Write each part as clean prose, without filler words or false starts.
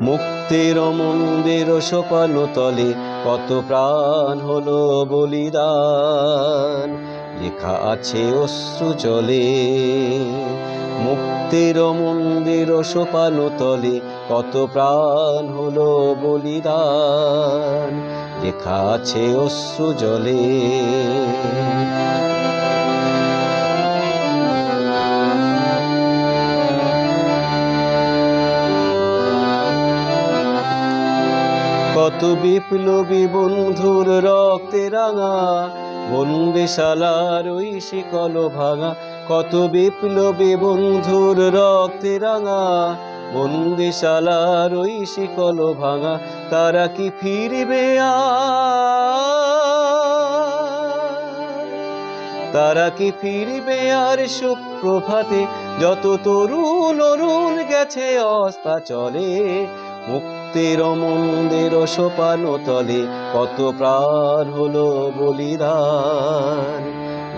মুক্তির মন্দির সোপান তলে কত প্রাণ হলো বলিদান, লেখা আছে অশ্রু জলে। মুক্তির মন্দির সোপান তলে কত প্রাণ হলো বলিদান, লেখা আছে অশ্রু জলে। কত বিপ্লবী বন্ধুর রক্তে রাঙা বন্দিশালার ওই শিকল ভাঙা, কত বিপ্লবী বন্ধুর রক্তে রাঙা বন্দিশালার ওই শিকল ভাঙা, তারা কি ফিরবে তারা কি ফিরবে আর সুপ্রভাতে? যত তরুণ অরুণ গেছে অস্তা চলে, মুক্তির মন্দির সোপান তলে কত প্রাণ হলো বলিদান,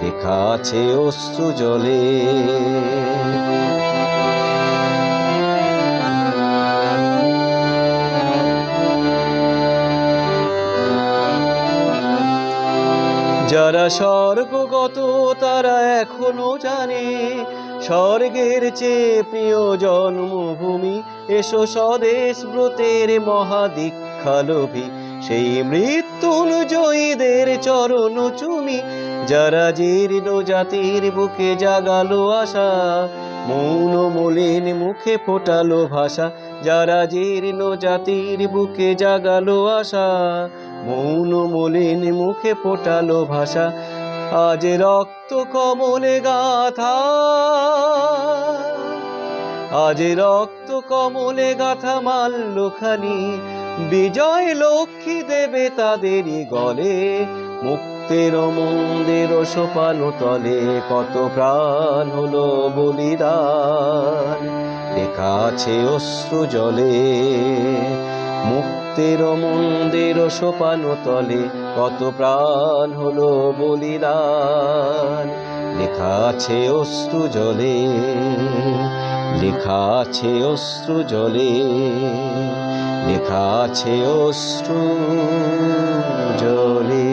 লেখা আছে অশ্রু জলে। যারা স্বর্গগত তারা এখনো জানে স্বর্গের চেয়ে প্রিয় জন্মভূমি। এসো স্বদেশ ব্রতের মহাদীক্ষালোভী, সেই মৃত্যুঞ্জয়ীদের চরণ চুমি। যারা জীর্ণ জাতির বুকে জাগালো আশা, মৌন মলিন মুখে ফোটালো ভাষা। যারা জীর্ণ জাতির বুকে জাগালো আশা, মৌন মলিন মুখে ফোটালো ভাষা। আজ রক্ত কমলে গাথা, আজ রক্ত কমলে গাথা মাল্যখানি, বিজয় লক্ষ্মী দেবে তাদেরই গলে। মুক্তির মন্দির সোপান তলে কত প্রাণ হলো বলিদান, লেখা আছে অশ্রু জলে। মুক্তির মন্দির সোপান তলে কত প্রাণ হলো বলিদান, লেখা আছে অশ্রু জলে, লেখা আছে অশ্রু জলে, লেখা আছে অশ্রু জলে।